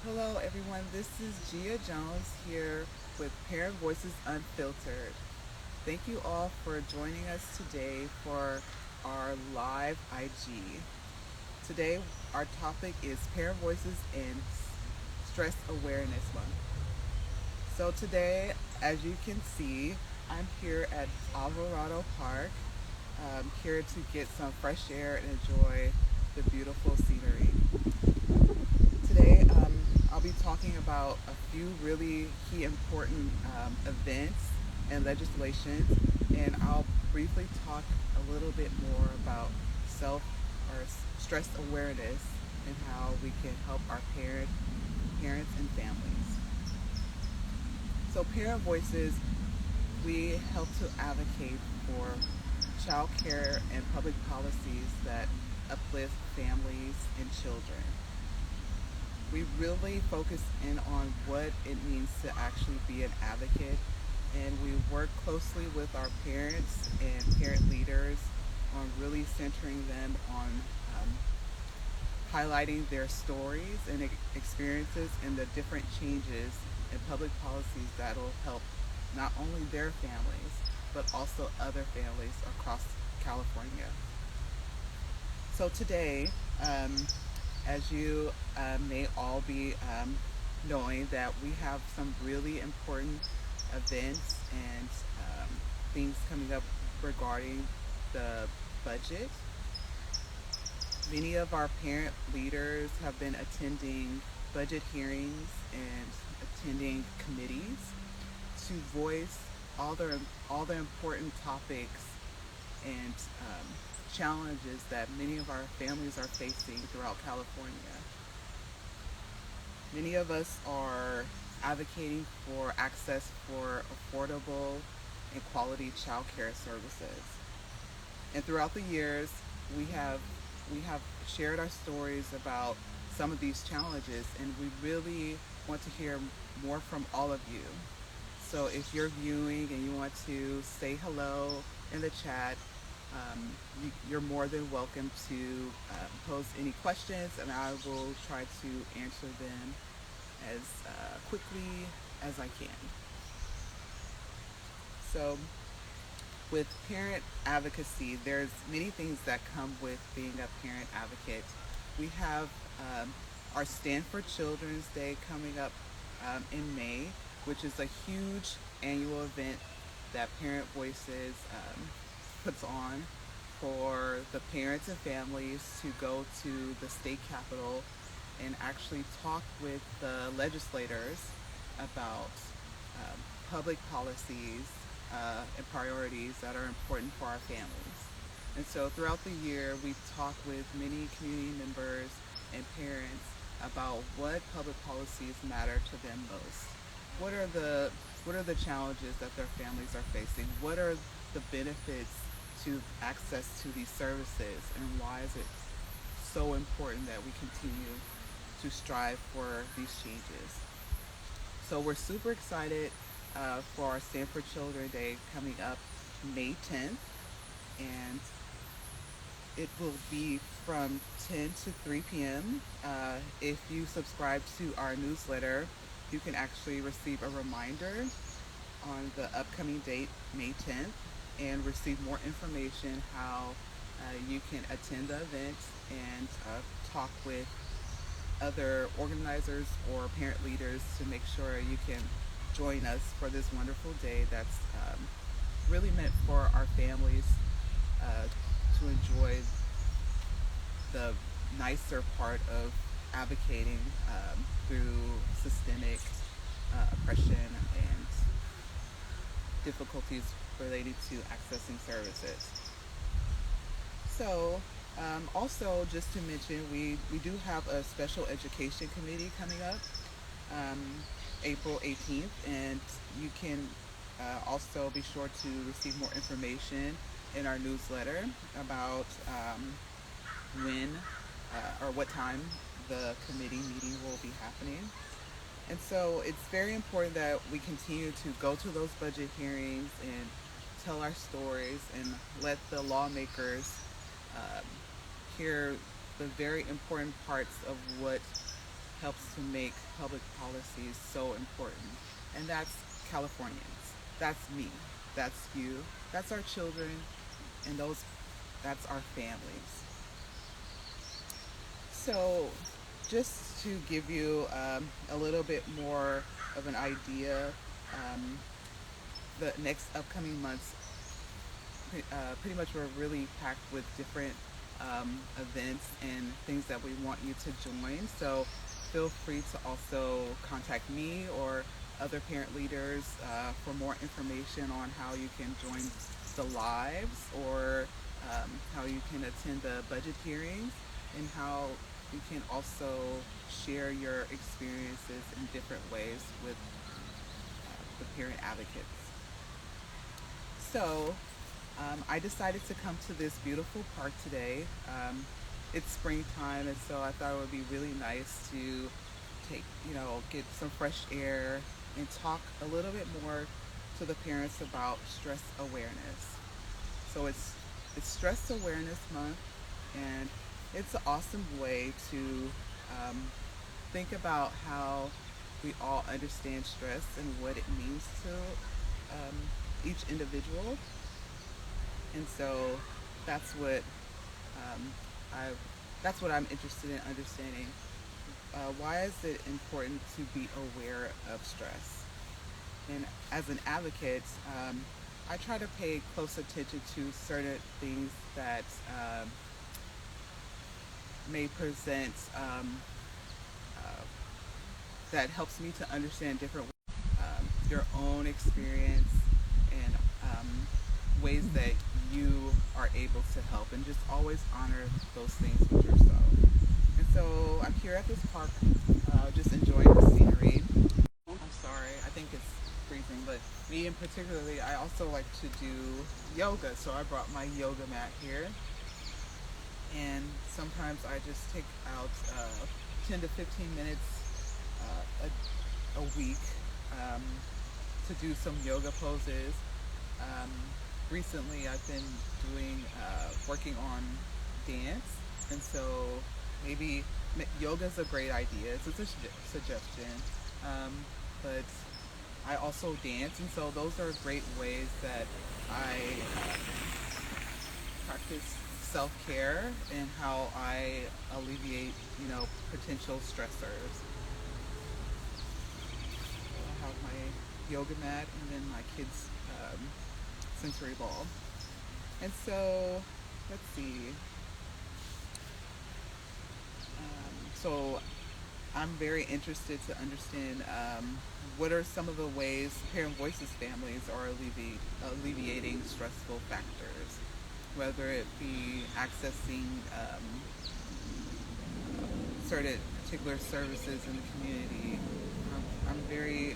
Hello, everyone. This is Gia Jones here with Parent Voices Unfiltered. Thank you all for joining us today for our live IG. Today, our topic is Parent Voices and Stress Awareness Month. So, today, as you can see, I'm here at Alvarado Park, here to get some fresh air and enjoy the beautiful scenery. Today, I'll be talking about a few really key important events and legislation, and I'll briefly talk a little bit more about self or stress awareness and how we can help our parents and families. So, Parent Voices, we help to advocate for child care and public policies that uplift families and children. We really focus in on what it means to actually be an advocate, and we work closely with our parents and parent leaders on really centering them on um, highlighting their stories and experiences and the different changes in public policies that will help not only their families but also other families across California. So today, as you may all be knowing, that we have some really important events and things coming up regarding the budget. Many of our parent leaders have been attending budget hearings and attending committees to voice all the all the important topics and challenges that many of our families are facing throughout California. Many of us are advocating for access for affordable and quality child care services. And throughout the years, we have we have shared our stories about some of these challenges, and we really want to hear more from all of you. So if you're viewing and you want to say hello in the chat, you're more than welcome to pose any questions, and I will try to answer them as quickly as I can. So, with parent advocacy, there's many things that come with being a parent advocate. We have our Stand for Children's Day coming up in May, which is a huge annual event that Parent Voices puts on for the parents and families to go to the state capitol and actually talk with the legislators about um, public policies and priorities that are important for our families. And so throughout the year, we've talked with many community members and parents about what public policies matter to them most. What are the challenges that their families are facing? What are the benefits to access to these services, and why is it so important that we continue to strive for these changes? So we're super excited for our Stand for Children Day coming up May 10th, and it will be from 10 to 3 p.m. If you subscribe to our newsletter, you can actually receive a reminder on the upcoming date, May 10th, and receive more information how you can attend the event and talk with other organizers or parent leaders to make sure you can join us for this wonderful day that's really meant for our families uh, to enjoy the nicer part of advocating through systemic oppression and difficulties related to accessing services. So, also just to mention, we do have a special education committee coming up um, April 18th, and you can also be sure to receive more information in our newsletter about when or what time the committee meeting will be happening. And so it's very important that we continue to go to those budget hearings and tell our stories and let the lawmakers um, hear the very important parts of what helps to make public policies so important. And that's Californians. That's me. That's you. That's our children. And that's our families. So, just to give you a little bit more of an idea, um, the next upcoming months, pretty much we're really packed with different events and things that we want you to join. So, feel free to also contact me or other parent leaders for more information on how you can join the lives or how you can attend the budget hearings and how you can also share your experiences in different ways with the parent advocates. So I decided to come to this beautiful park today. It's springtime, and so I thought it would be really nice to get some fresh air and talk a little bit more to the parents about stress awareness. So it's Stress Awareness Month, and it's an awesome way to think about how we all understand stress and what it means to each individual. And so that's what um, I that's what I'm interested in understanding. Why is it important to be aware of stress? And as an advocate, I try to pay close attention to certain things that may present uh, that helps me to understand different your own experience and ways that you are able to help, and just always honor those things with yourself. And so I'm here at this park, just enjoying the scenery. I'm sorry, I think it's freezing, but me in particularly, I also like to do yoga, so I brought my yoga mat here. And sometimes I just take out 10 to 15 minutes a week um, to do some yoga poses. Um, Recently, I've been working on dance, and so maybe yoga is a great idea. It's a suggestion, but I also dance, and so those are great ways that I practice self-care and how I alleviate, potential stressors. I have my yoga mat and then my kids' sensory ball. And so, let's see. So I'm very interested to understand what are some of the ways Parent Voices families are alleviating stressful factors, whether it be accessing certain particular services in the community. I'm very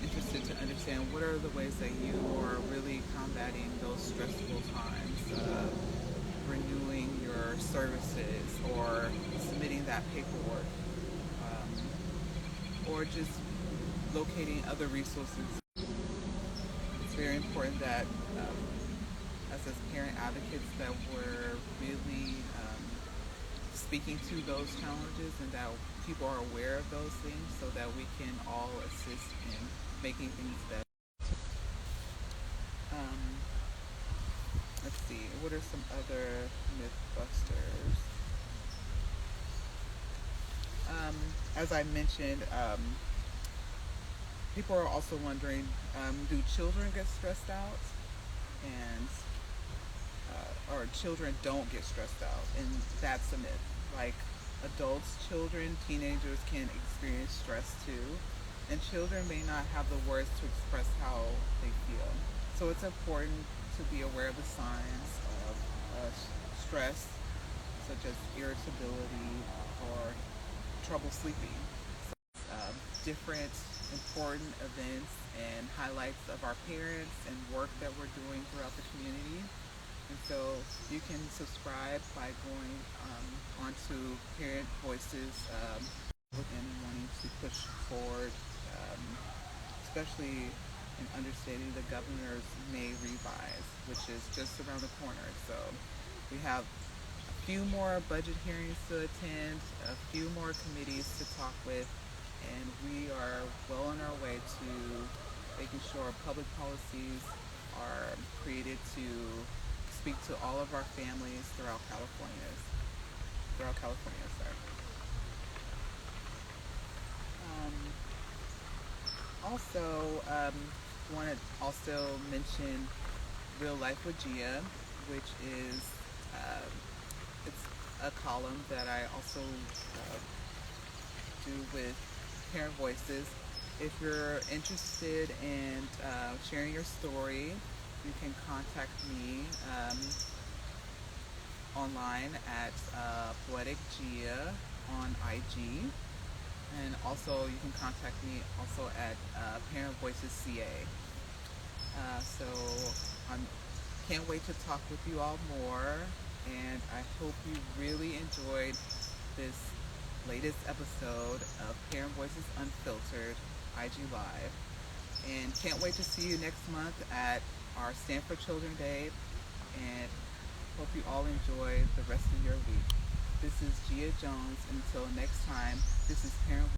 interested to understand what are the ways that you are really combating those stressful times, renewing your services or submitting that paperwork, or just locating other resources. It's very important that us as parent advocates that we're really speaking to those challenges and that people are aware of those things so that we can all assist in making things better. Um, let's see, what are some other mythbusters? As I mentioned, people are also wondering, do children get stressed out? And or children don't get stressed out, and that's a myth. Like adults, children, teenagers can experience stress too, and children may not have the words to express how they feel. So it's important to be aware of the signs of stress, such as irritability or trouble sleeping. Different important events and highlights of our parents and work that we're doing throughout the community. And so you can subscribe by going onto Parent Voices and wanting to push forward, especially in understanding the governor's May revise, which is just around the corner. So we have few more budget hearings to attend, a few more committees to talk with, and we are well on our way to making sure public policies are created to speak to all of our families throughout California. Sorry. Also, want to also mention Real Life with Gia, which is um, it's a column that I also do with Parent Voices. If you're interested in sharing your story, you can contact me online at Poetic Gia on IG. And also, you can contact me also at Parent Voices CA. So I can't wait to talk with you all more, and I hope you really enjoyed this latest episode of Parent Voices Unfiltered IG Live. And can't wait to see you next month at our Stand for Children Day, and hope you all enjoy the rest of your week. This is Gia Jones. Until next time, this is Parent